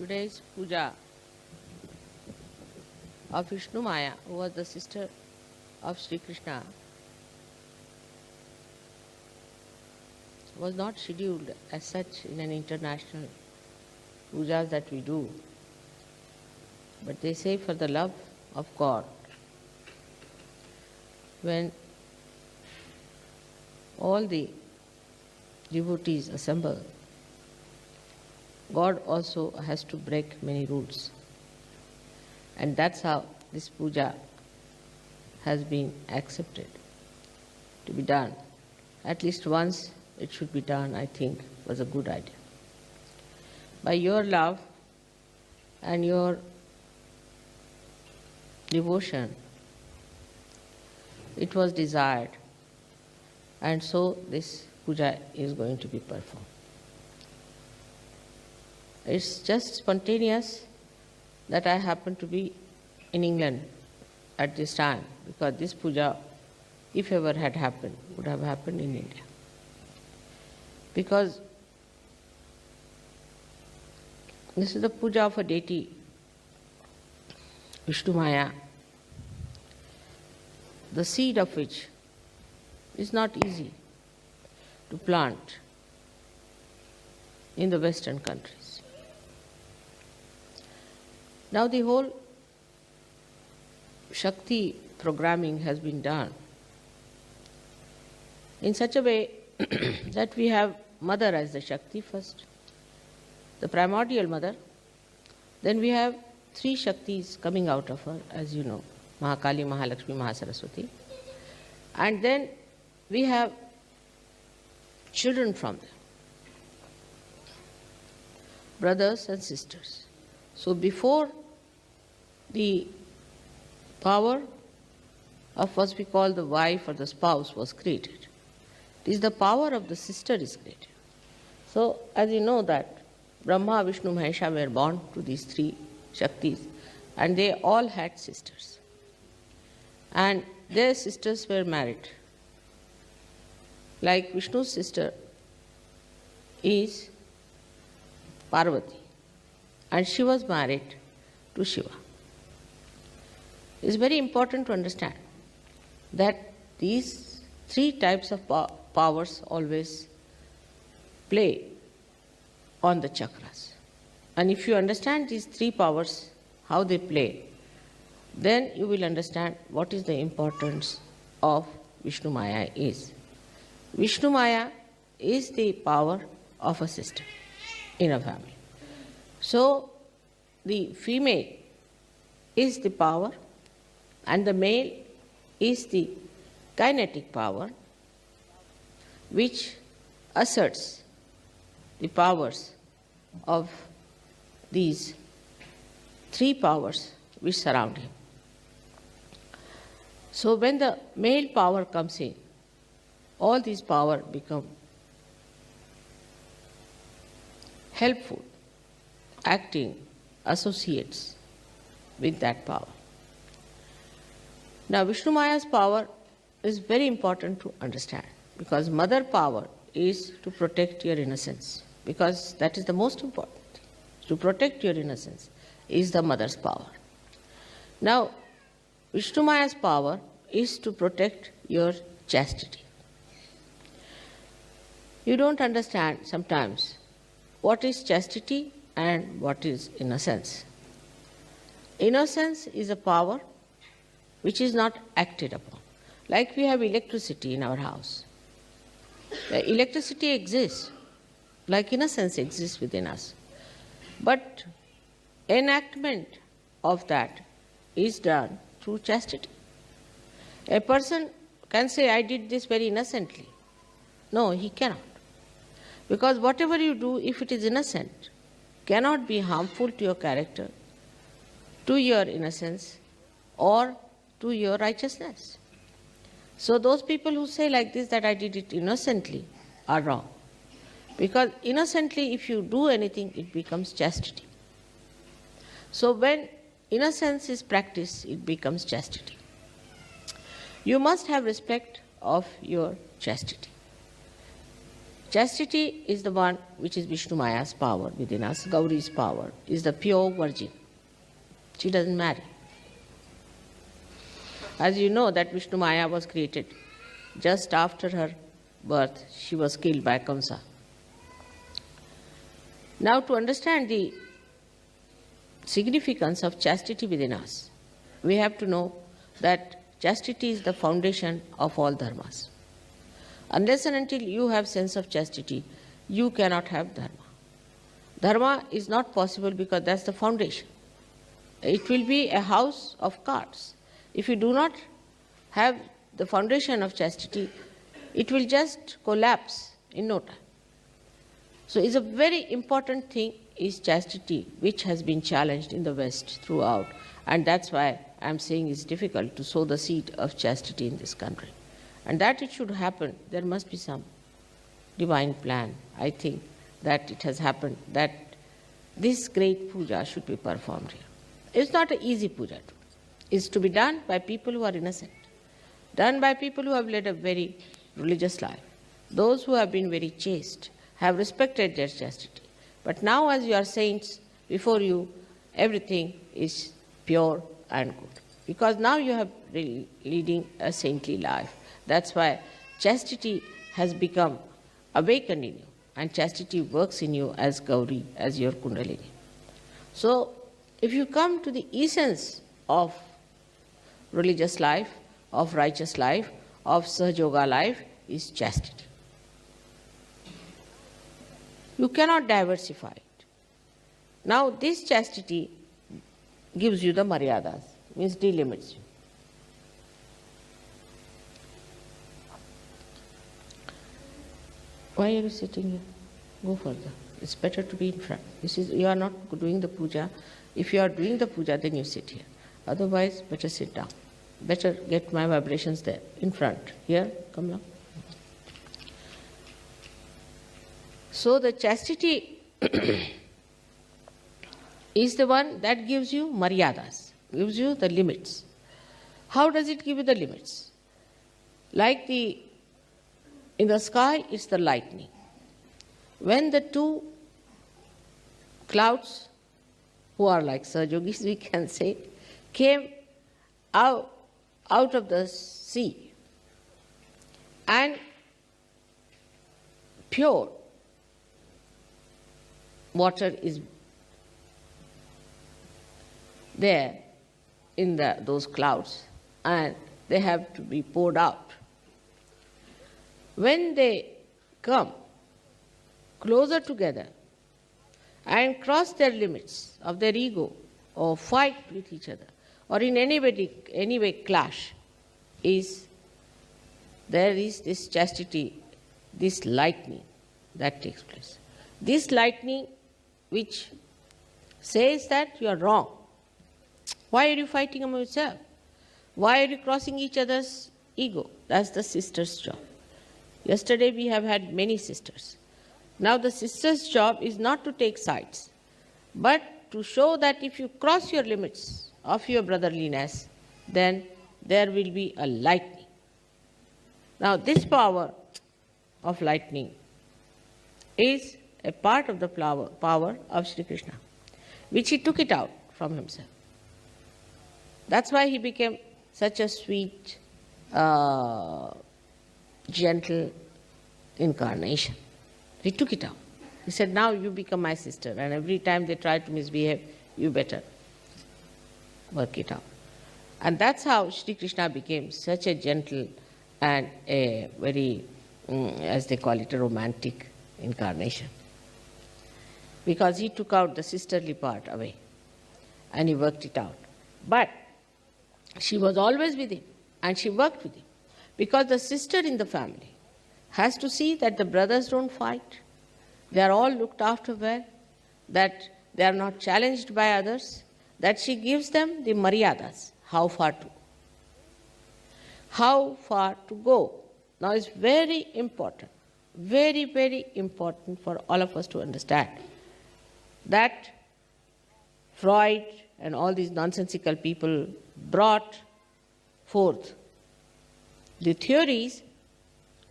today's puja of Vishnu Maya, who was the sister of Sri Krishna, was not scheduled as such in an international puja that we do. But they say for the love of God, when all the devotees assemble, God also has to break many rules. And that's how this puja has been accepted to be done. At least once it should be done, I think, was a good idea. By your love and your devotion, it was desired, and so this puja is going to be performed. It's just spontaneous that I happen to be in England at this time, because this puja, if ever had happened, would have happened in India. Because this is the puja of a deity, Vishnu Maya, the seed of which is not easy to plant in the Western countries. Now the whole Shakti programming has been done in such a way that we have Mother as the Shakti first, the primordial Mother. Then we have three Shaktis coming out of her, as you know, Mahakali, Mahalakshmi, Mahasaraswati. And then we have children from them, brothers and sisters. So before the power of what we call the wife or the spouse was created, it is the power of the sister is created. So as you know that Brahma, Vishnu, Mahesha were born to these three Shaktis, and they all had sisters. And their sisters were married. Like Vishnu's sister is Parvati, and she was married to Shiva. It's very important to understand that these three types of powers always play on the chakras. And if you understand these three powers, how they play, then you will understand what is the importance of Vishnu Maya is. Vishnu Maya is the power of a sister in a family. So the female is the power and the male is the kinetic power, which asserts the powers of these three powers which surround him. So when the male power comes in, all these power become helpful, acting associates with that power. Now Vishnu Maya's power is very important to understand, because mother power is to protect your innocence, because that is the most important thing. To protect your innocence is the mother's power. Now Vishnu Maya's power is to protect your chastity. You don't understand sometimes what is chastity and what is innocence. Innocence is a power which is not acted upon. Like we have electricity in our house. The electricity exists, like innocence exists within us. But enactment of that is done through chastity. A person can say, I did this very innocently. No, he cannot. Because whatever you do, if it is innocent, cannot be harmful to your character, to your innocence, or to your righteousness. So those people who say like this, that I did it innocently, are wrong. Because innocently, if you do anything, it becomes chastity. So when innocence is practiced, it becomes chastity. You must have respect of your chastity. Chastity is the one which is Vishnu Maya's power within us. Gauri's power is the pure virgin. She doesn't marry. As you know that Vishnu Maya was created just after her birth. She was killed by Kamsa. Now, to understand the significance of chastity within us, we have to know that chastity is the foundation of all dharmas. Unless and until you have sense of chastity, you cannot have dharma. Dharma is not possible because that's the foundation. It will be a house of cards. If you do not have the foundation of chastity, it will just collapse in no time. So it's a very important thing is chastity, which has been challenged in the West throughout. And that's why I'm saying it's difficult to sow the seed of chastity in this country. And that it should happen, there must be some divine plan. I think that it has happened, that this great puja should be performed here. It's not an easy puja. It's to be done by people who are innocent, done by people who have led a very religious life. Those who have been very chaste, have respected their chastity. But now as you are saints, before you, everything is pure and good. Because now you have really leading a saintly life. That's why chastity has become awakened in you. And chastity works in you as Gauri, as your Kundalini. So, if you come to the essence of religious life, of righteous life, of Sahaja life, is chastity. You cannot diversify it. Now, this chastity gives you the maryadas, means delimits you. Why are you sitting here? Go further. It's better to be in front. You are not doing the puja. If you are doing the puja, then you sit here. Otherwise, better sit down. Better get my vibrations there, in front. Here, come now. So the chastity is the one that gives you maryadas, gives you the limits. How does it give you the limits? Like in the sky, it's the lightning. When the two clouds, who are like Sahajogis, we can say, came out of the sea, and pure water is there in those clouds, and they have to be poured out. When they come closer together and cross their limits of their ego, or fight with each other, or in any way clash, there is this chastity, this lightning that takes place. This lightning which says that you are wrong. Why are you fighting among yourself? Why are you crossing each other's ego? That's the sister's job. Yesterday we have had many sisters. Now the sister's job is not to take sides, but to show that if you cross your limits of your brotherliness, then there will be a lightning. Now this power of lightning is a part of the power of Sri Krishna, which he took it out from himself. That's why he became such a sweet, gentle incarnation. He took it out. He said, now you become my sister, and every time they try to misbehave, you better work it out. And that's how Sri Krishna became such a gentle and a very, as they call it, a romantic incarnation. Because he took out the sisterly part away and he worked it out. But she was always with him and she worked with him. Because the sister in the family has to see that the brothers don't fight, they are all looked after well, that they are not challenged by others, that she gives them the maryadas, how far to go. How far to go. Now it's very important, very, very important for all of us to understand that Freud and all these nonsensical people brought forth the theories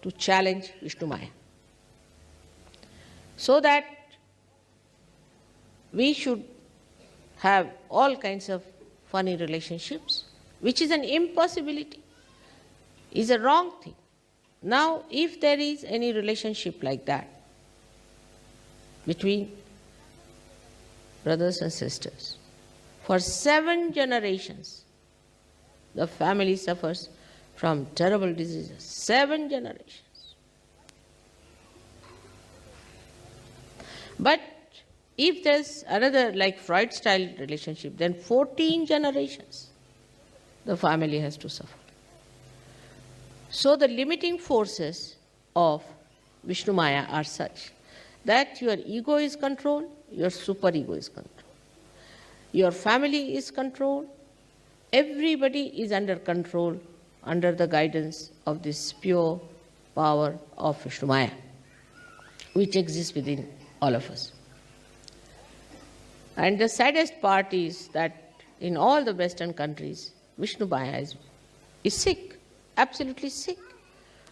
to challenge Vishnu Maya. so that we should have all kinds of funny relationships, which is an impossibility, is a wrong thing. Now, if there is any relationship like that between brothers and sisters, for 7 generations, the family suffers from terrible diseases. 7 generations. But if there's another, like Freud-style relationship, then 14 generations the family has to suffer. So the limiting forces of Vishnu Maya are such that your ego is controlled, your superego is controlled, your family is controlled, everybody is under control, under the guidance of this pure power of Vishnu Maya, which exists within all of us. And the saddest part is that in all the Western countries, Vishnu Maya is sick, absolutely sick.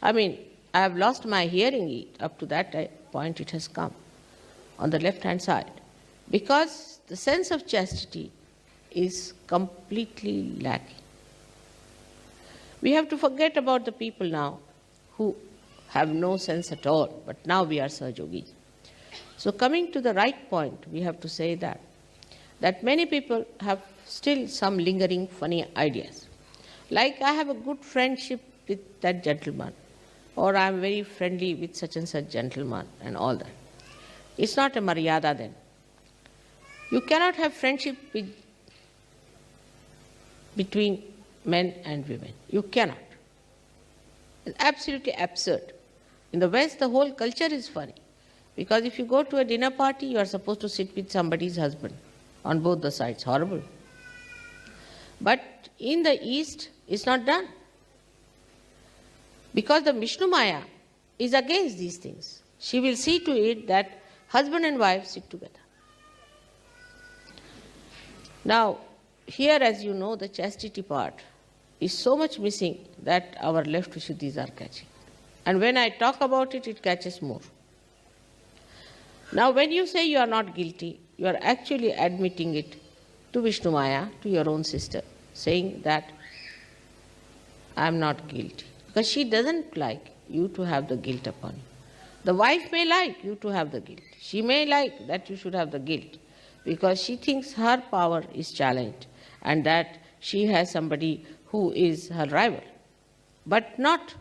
I mean, I have lost my hearing up to that point it has come on the left-hand side, because the sense of chastity is completely lacking. We have to forget about the people now who have no sense at all, but now we are Sahajogis. So coming to the right point, we have to say that many people have still some lingering funny ideas. Like, I have a good friendship with that gentleman, or I am very friendly with such and such gentleman, and all that. It's not a maryada then. You cannot have friendship between men and women. You cannot. It's absolutely absurd. In the West, the whole culture is funny. Because if you go to a dinner party, you are supposed to sit with somebody's husband on both the sides. Horrible. But in the East, it's not done. Because the Vishnu Maya is against these things. She will see to it that husband and wife sit together. Now, here, as you know, the chastity part is so much missing that our left Vishuddhis are catching. And when I talk about it, it catches more. Now, when you say you are not guilty, you are actually admitting it to Vishnu Maya, to your own sister, saying that I am not guilty. Because she doesn't like you to have the guilt upon you. The wife may like you to have the guilt. She may like that you should have the guilt, because she thinks her power is challenged and that she has somebody who is her rival. But not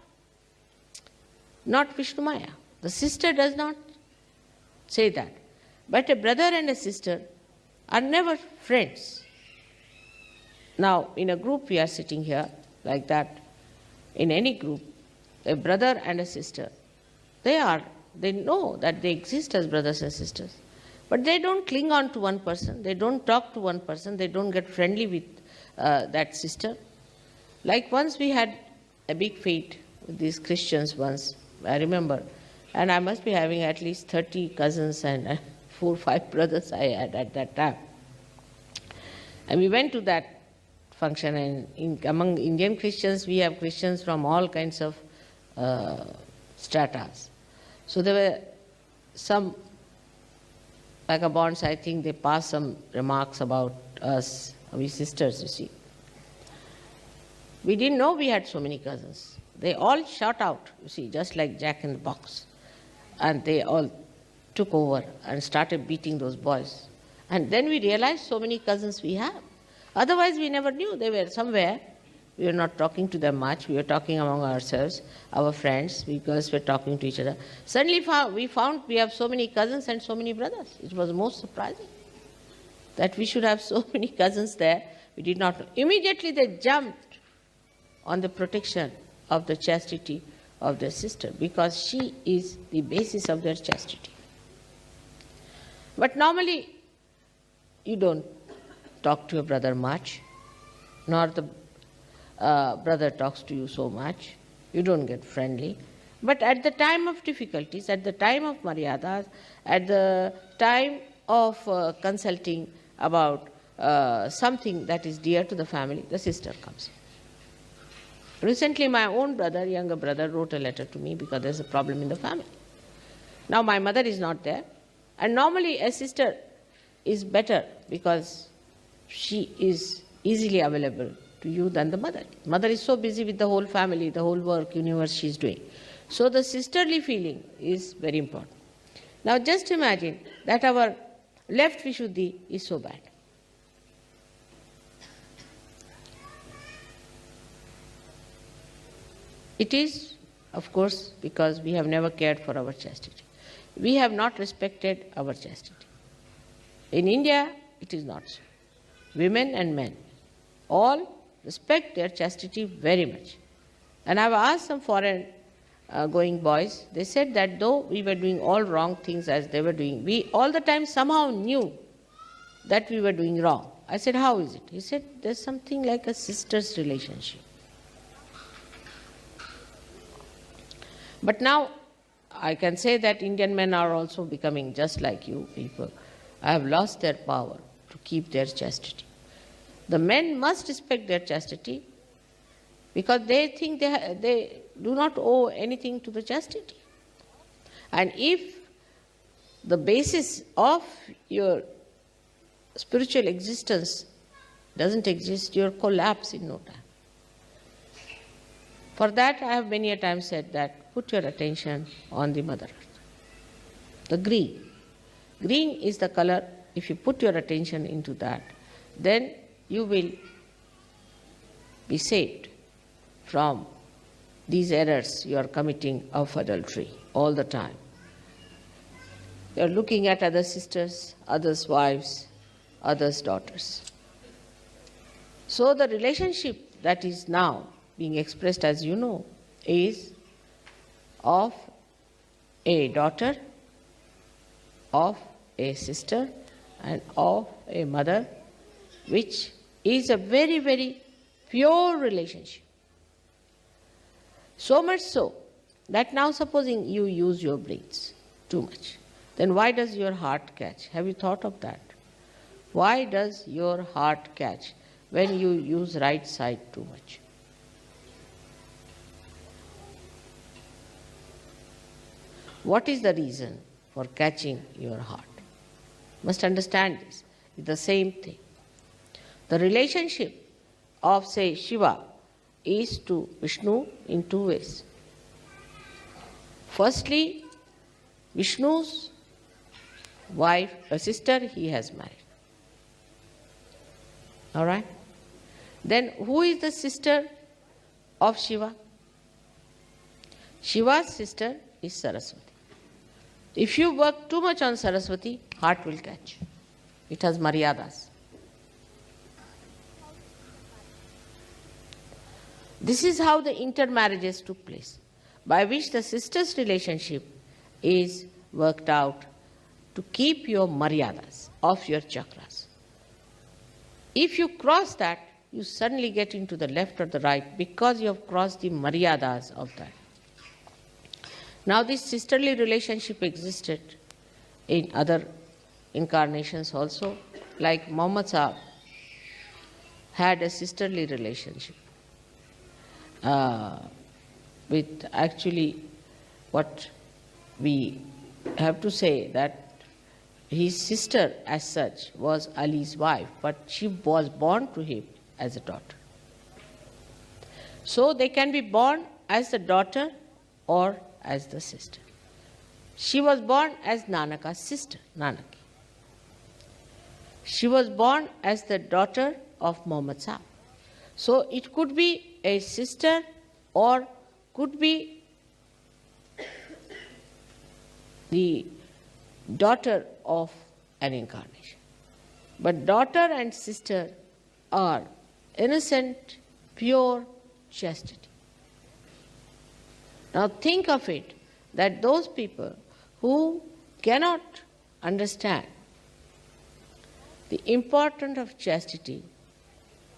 Vishnu Maya. The sister does not say that. But a brother and a sister are never friends. Now, in a group we are sitting here like that, in any group, a brother and a sister, they know that they exist as brothers and sisters. But they don't cling on to one person, they don't talk to one person, they don't get friendly with that sister. Like once we had a big fight with these Christians once, I remember, and I must be having at least 30 cousins and 4 or 5 brothers I had at that time. And we went to that function, and among Indian Christians, we have Christians from all kinds of stratas. So there were some vagabonds, I think they passed some remarks about us, we sisters, you see. We didn't know we had so many cousins. They all shot out, you see, just like Jack in the Box. And they all took over and started beating those boys. And then we realized so many cousins we have. Otherwise, we never knew. They were somewhere. We were not talking to them much. We were talking among ourselves, our friends, because we were talking to each other. Suddenly we found we have so many cousins and so many brothers. It was most surprising that we should have so many cousins there. We did not know. Immediately they jumped on the protection of the chastity of their sister, because she is the basis of their chastity. But normally, you don't talk to your brother much, nor the brother talks to you so much. You don't get friendly. But at the time of difficulties, at the time of maryadas, at the time of consulting about something that is dear to the family, the sister comes in. Recently, my own brother, younger brother, wrote a letter to me because there's a problem in the family. Now, my mother is not there. And normally a sister is better because she is easily available to you than the mother. Mother is so busy with the whole family, the whole work, universe she is doing. So the sisterly feeling is very important. Now just imagine that our left Vishuddhi is so bad. It is, of course, because we have never cared for our chastity. We have not respected our chastity. In India, it is not so. Women and men all respect their chastity very much. And I have asked some foreign going boys, they said that though we were doing all wrong things as they were doing, we all the time somehow knew that we were doing wrong. I said, how is it? He said, there's something like a sister's relationship. But now I can say that Indian men are also becoming just like you people. I have lost their power to keep their chastity. The men must respect their chastity because they think they do not owe anything to the chastity. And if the basis of your spiritual existence doesn't exist, you'll collapse in no time. For that, I have many a time said that put your attention on the Mother Earth. The green. Green is the color, if you put your attention into that, then you will be saved from these errors you are committing of adultery all the time. You are looking at other sisters, others' wives, others' daughters. So the relationship that is now being expressed, as you know, is of a daughter, of a sister, and of a mother, which is a very, very pure relationship. So much so that now supposing you use your brains too much, then why does your heart catch? Have you thought of that? Why does your heart catch when you use right side too much? What is the reason for catching your heart? Must understand this. It's the same thing. The relationship of, say, Shiva is to Vishnu in two ways. Firstly, Vishnu's wife, a sister, he has married. All right? Then who is the sister of Shiva? Shiva's sister is Saraswati. If you work too much on Saraswati, heart will catch. It has maryadas. This is how the intermarriages took place, by which the sister's relationship is worked out to keep your maryadas of your chakras. If you cross that, you suddenly get into the left or the right because you have crossed the maryadas of that. Now this sisterly relationship existed in other incarnations also, like Muhammad Sahib had a sisterly relationship with actually what we have to say that his sister as such was Ali's wife, but she was born to him as a daughter. So they can be born as the daughter or as the sister. She was born as Nanaka's sister, Nanaki. She was born as the daughter of Muhammad Sahib. So it could be a sister or could be the daughter of an incarnation. But daughter and sister are innocent, pure chastity. Now think of it, that those people who cannot understand the importance of chastity,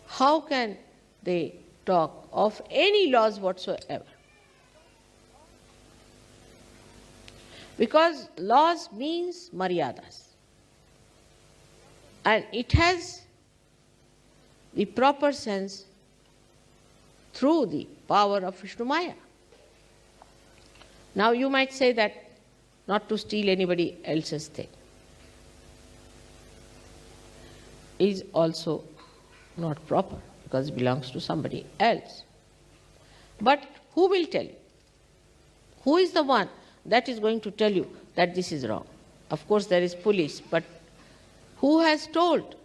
how can they talk of any laws whatsoever? Because laws means maryadas. And it has the proper sense through the power of Vishnu Maya. Now you might say that not to steal anybody else's thing. is also not proper because it belongs to somebody else. But who will tell you? Who is the one that is going to tell you that this is wrong? Of course, there is police, but who has told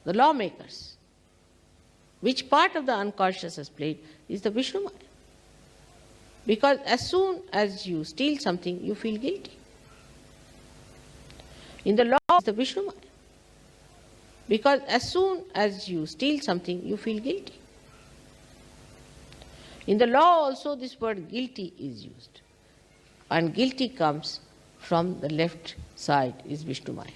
the lawmakers? Which part of the unconscious has played is the Vishnu Maya. Because as soon as you steal something, you feel guilty. In the law, it's the Vishnu Maya. Because as soon as you steal something, you feel guilty. In the law also this word guilty is used. And guilty comes from the left side, is Vishnu Maya.